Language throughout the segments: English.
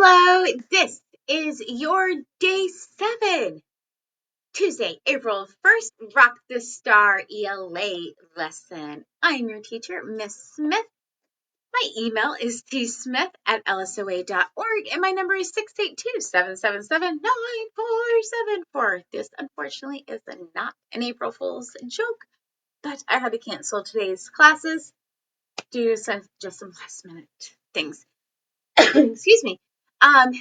Hello, this is your day 7, Tuesday, April 1st, Rock the Star ELA lesson. I'm your teacher, Miss Smith. My email is tsmith@lsoa.org, and my number is 682-777-9474. This, unfortunately, is not an April Fool's joke, but I had to cancel today's classes due to just some last-minute things. Excuse me. Our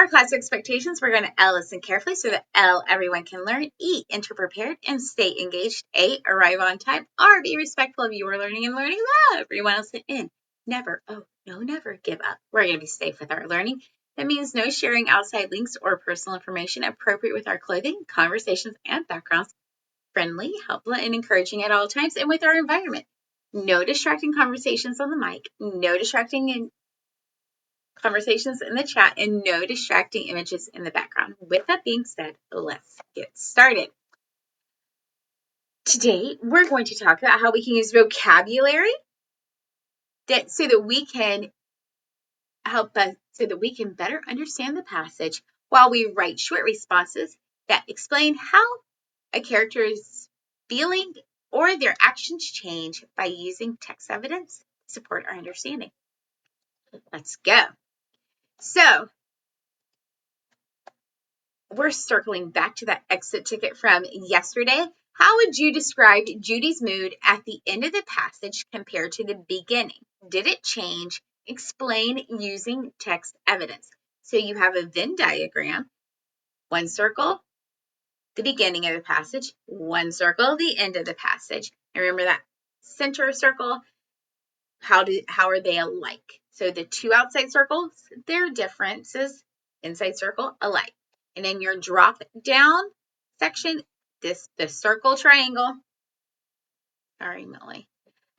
class expectations, we're going to L, listen carefully so that L, everyone can learn. E, enter prepared and stay engaged. A, arrive on time. R, be respectful of your learning and learning everyone else. In, never, oh, no, never give up. We're going to be safe with our learning. That means no sharing outside links or personal information appropriate with our clothing, conversations, and backgrounds. Friendly, helpful, and encouraging at all times and with our environment. No distracting conversations on the mic. No distracting conversations in the chat, and no distracting images in the background. With that being said, let's get started. Today, we're going to talk about how we can use vocabulary so that we can better understand the passage while we write short responses that explain how a character is feeling or their actions change by using text evidence to support our understanding. Let's go. So, we're circling back to that exit ticket from yesterday. How would you describe Judy's mood at the end of the passage compared to the beginning? Did it change? Explain using text evidence. So you have a Venn diagram, one circle, the beginning of the passage, one circle, the end of the passage. And remember that center circle, how are they alike? So the two outside circles, their differences, inside circle, alike. And in your drop down section, the circle triangle, sorry, Millie,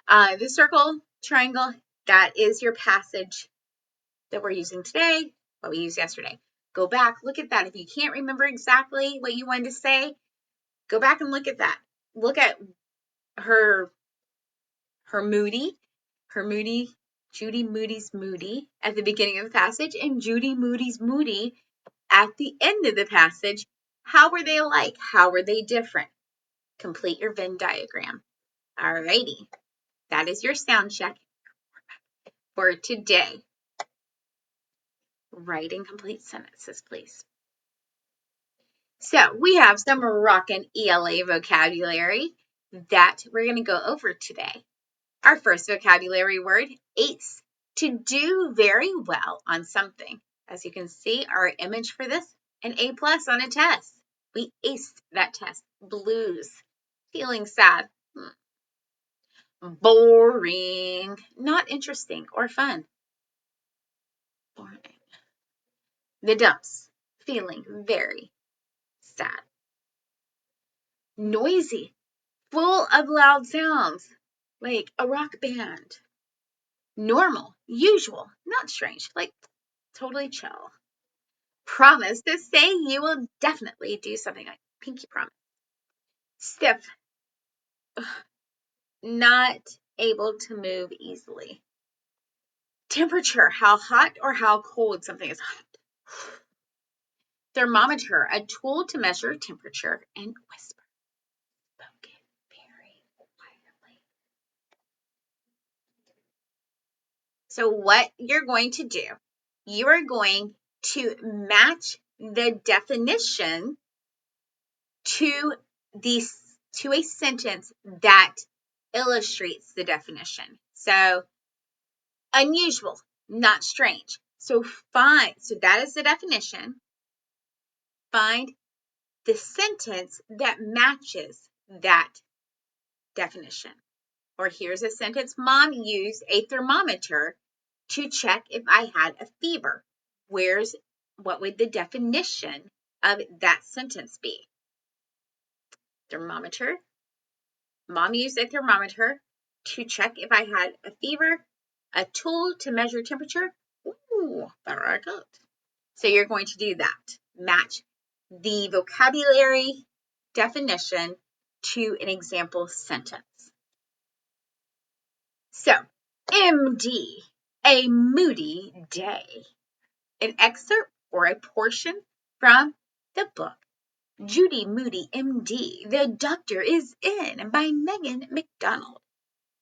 the circle triangle, that is your passage that we're using today, what we used yesterday. Go back, look at that. If you can't remember exactly what you wanted to say, go back and look at that. Look at her Judy Moody's moody at the beginning of the passage, and Judy Moody's moody at the end of the passage. How were they alike? How were they different? Complete your Venn diagram. Alrighty, that is your sound check for today. Write in complete sentences, please. So we have some rockin' ELA vocabulary that we're going to go over today. Our first vocabulary word, ace, to do very well on something. As you can see, our image for this, an A+ on a test. We aced that test. Blues, feeling sad. Boring, not interesting or fun. Boring. The dumps, feeling very sad. Noisy, full of loud sounds, like a rock band. Normal, usual, not strange, like totally chill. Promise to say you will definitely do something, like pinky promise. Stiff, not able to move easily. Temperature, how hot or how cold something is hot. Thermometer, a tool to measure temperature and whisper. Spoken very quietly. So what you're going to do, you are going to match the definition to a sentence that illustrates the definition. So unusual, not strange. So that is the definition. Find the sentence that matches that definition. Or here's a sentence: Mom used a thermometer to check if I had a fever. What would the definition of that sentence be? Thermometer. Mom used a thermometer to check if I had a fever. A tool to measure temperature. Ooh, very good. So you're going to do that. Match the vocabulary definition to an example sentence. So, MD, a moody day. An excerpt or a portion from the book Judy Moody, MD, The Doctor is In by Megan McDonald.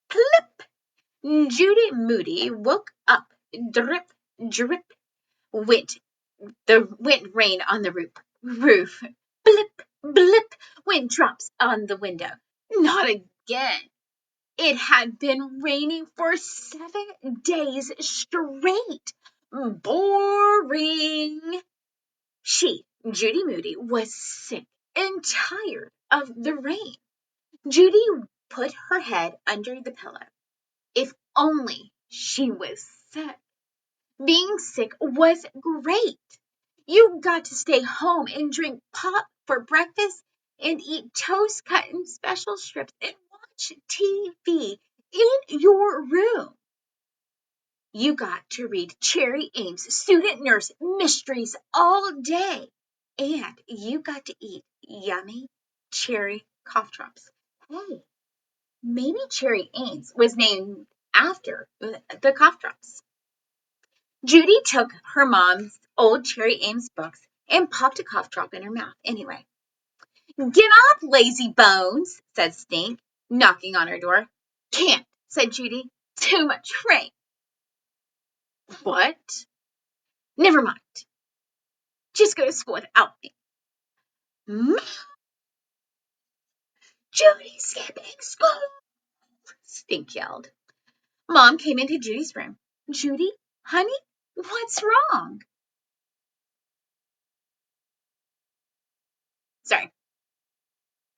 Plip! Judy Moody woke up. Drip, drip, went rain on the roof. Blip, blip, went drops on the window. Not again. It had been raining for 7 days straight. Boring. She, Judy Moody, was sick and tired of the rain. Judy put her head under the pillow. If only she was sick. Being sick was great. You got to stay home and drink pop for breakfast and eat toast cut in special strips and watch TV in your room. You got to read Cherry Ames' Student Nurse Mysteries all day. And you got to eat yummy cherry cough drops. Hey, maybe Cherry Ames was named after the cough drops. Judy took her mom's old Cherry Ames books and popped a cough drop in her mouth anyway. Get up, lazy bones, said Stink, knocking on her door. Can't, said Judy. Too much rain. What? Never mind. Just go to school without me. Judy's skipping school, Stink yelled. Mom came into Judy's room. Judy, honey, what's wrong? Sorry,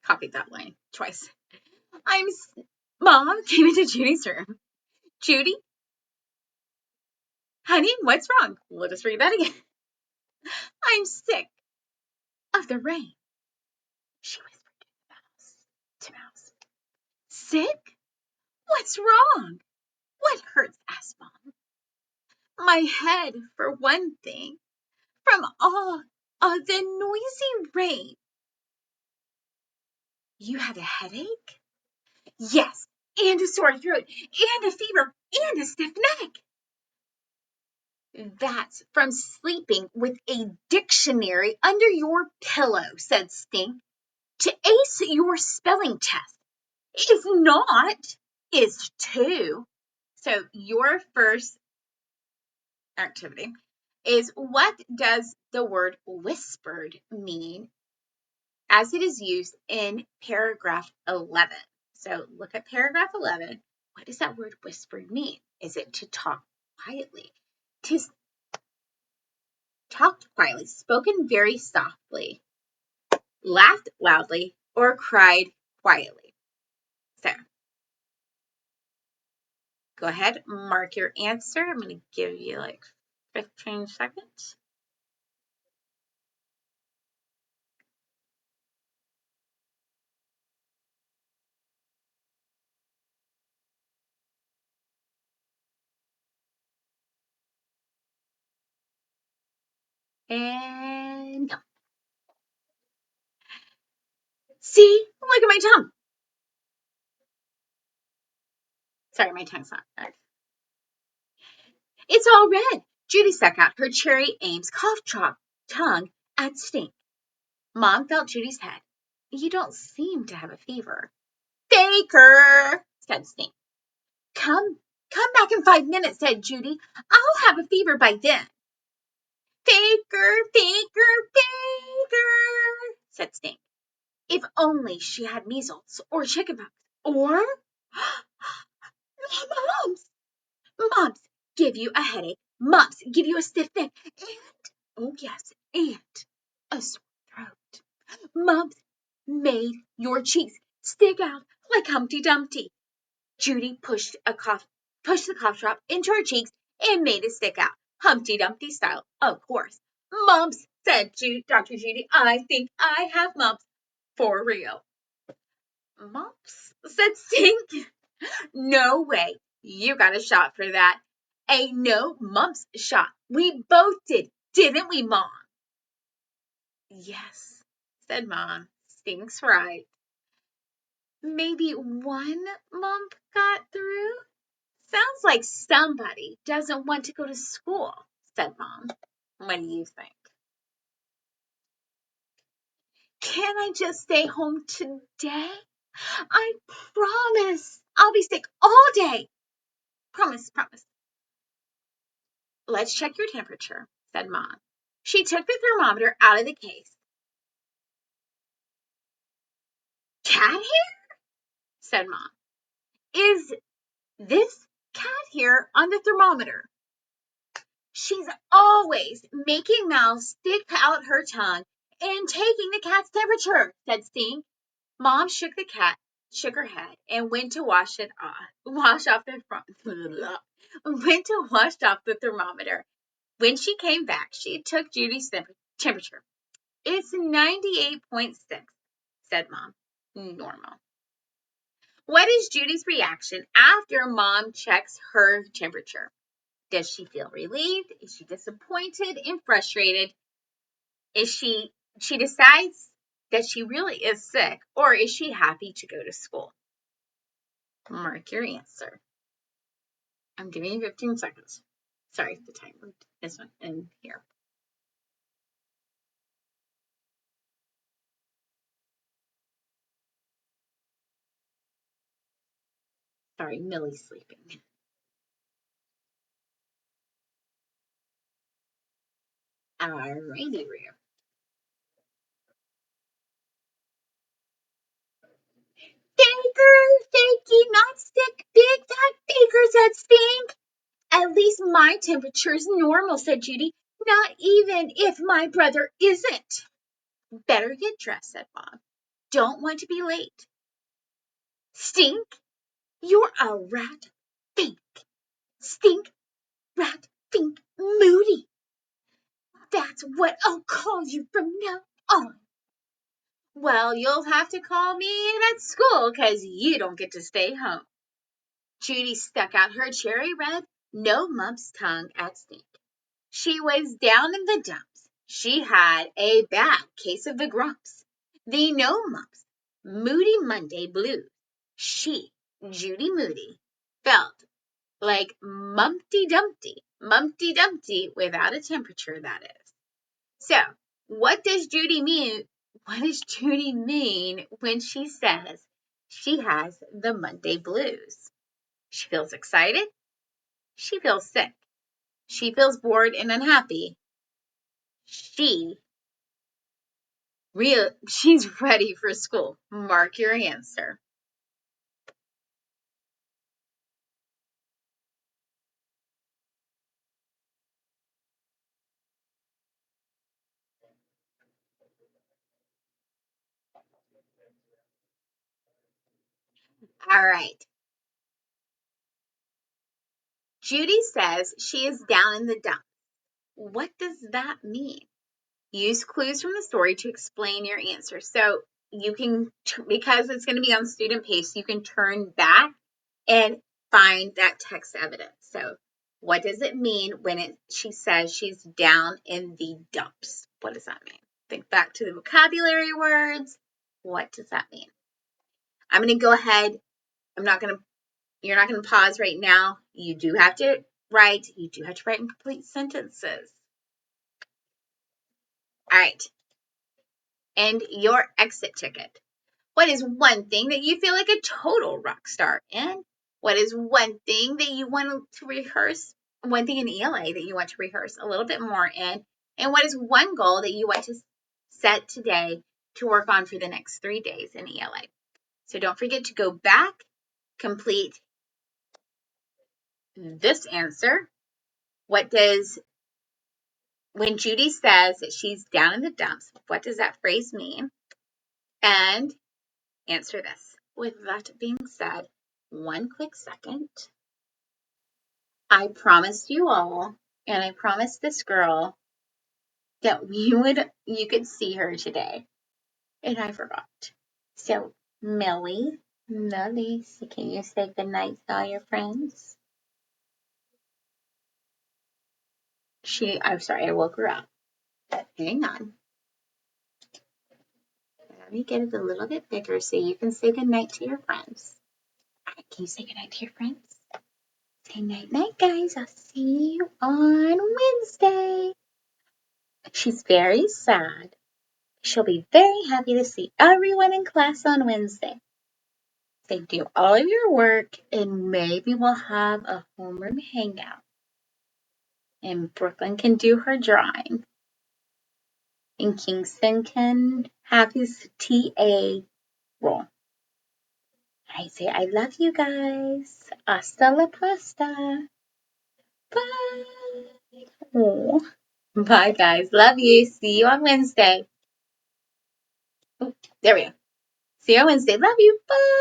copied that line twice. Mom came into Judy's room. Judy, honey, what's wrong? Let us read that again. I'm sick of the rain, she whispered to Mouse. Sick? What's wrong? What hurts? asked Mom. My head, for one thing, from all of the noisy rain. You have a headache? Yes, and a sore throat, and a fever, and a stiff neck. That's from sleeping with a dictionary under your pillow, said Stink. To ace your spelling test is not, is to. So your first activity is, what does the word whispered mean as it is used in paragraph 11? So look at paragraph 11. What does that word whispered mean? Is it to talk quietly? To talk quietly, spoken very softly, laughed loudly, or cried quietly. So go ahead, mark your answer. I'm going to give you like 15 seconds. And go. See, look at my tongue. Sorry, my tongue's not red. It's all red. Judy stuck out her Cherry Ames cough drop tongue at Stink. Mom felt Judy's head. You don't seem to have a fever. Faker, said Stink. Come back in 5 minutes, said Judy. I'll have a fever by then. Faker, faker, faker, said Stink. If only she had measles or chickenpox or mumps give you a headache, mumps give you a stiff neck, and, oh yes, and a sore throat. Mumps made your cheeks stick out like Humpty Dumpty. Judy pushed the cough drop into her cheeks and made it stick out, Humpty Dumpty style, of course. Mumps, said Dr. Judy. I think I have mumps for real. Mumps, said Stink. No way. You got a shot for that. A no mumps shot. We both did, didn't we, Mom? Yes, said Mom. Stink's right. Maybe one mump got through? Sounds like somebody doesn't want to go to school, said Mom. What do you think? Can I just stay home today? I promise. I'll be sick all day. Promise, promise. Let's check your temperature, said Mom. She took the thermometer out of the case. Cat hair? Said Mom. Is this cat hair on the thermometer? She's always making Mal stick out her tongue and taking the cat's temperature, said Stink. Mom shook her head, and went to wash off the thermometer. When she came back, she took Judy's temperature. It's 98.6, said Mom. Normal. What is Judy's reaction after Mom checks her temperature? Does she feel relieved? Is she disappointed and frustrated? Is she decides that she really is sick, or is she happy to go to school? Mark your answer. I'm giving you 15 seconds. Sorry, the timer is in here. Sorry, Millie's sleeping. Alrighty, Rhea. Faker, fakey, not stick, big fat faker, said Stink. At least my temperature's normal, said Judy. Not even if my brother isn't. Better get dressed, said Bob. Don't want to be late. Stink, you're a rat fink. Stink, rat fink, moody. That's what I'll call you from now on. Well, you'll have to call me in at school, 'cause you don't get to stay home. Judy stuck out her cherry red, no mumps tongue at Stink. She was down in the dumps. She had a bad case of the grumps, the no mumps, Moody Monday blues. She, Judy Moody, felt like Mumpty Dumpty without a temperature, that is. So, what does Judy mean? What does Judy mean when she says she has the Monday blues? She feels excited. She feels sick. She feels bored and unhappy. She's ready for school. Mark your answer. All right. Judy says she is down in the dumps. What does that mean? Use clues from the story to explain your answer. So you can, because it's going to be on student pace, you can turn back and find that text evidence. So what does it mean when she says she's down in the dumps? What does that mean? Think back to the vocabulary words. What does that mean? I'm going to go ahead. You're not going to pause right now. You do have to write in complete sentences. All right. And your exit ticket. What is one thing that you feel like a total rock star in? What is one thing that you want to rehearse? One thing in ELA that you want to rehearse a little bit more in? And what is one goal that you want to set today to work on for the next 3 days in ELA? So don't forget to go back, complete this answer. When Judy says that she's down in the dumps, what does that phrase mean? And answer this. With that being said, one quick second. I promised you all, and I promised this girl that you could see her today, and I forgot. So, Millie, can you say goodnight to all your friends? I'm sorry, I woke her up. But hang on. Let me get it a little bit bigger so you can say goodnight to your friends. All right, can you say goodnight to your friends? Say night night, guys. I'll see you on Wednesday. She's very sad. She'll be very happy to see everyone in class on Wednesday. Say, do all of your work and maybe we'll have a homeroom hangout. And Brooklyn can do her drawing. And Kingston can have his TA role. I say, I love you guys. Hasta la pasta. Bye. Oh. Bye, guys. Love you. See you on Wednesday. Oh, there we go. See you on Wednesday. Love you. Bye.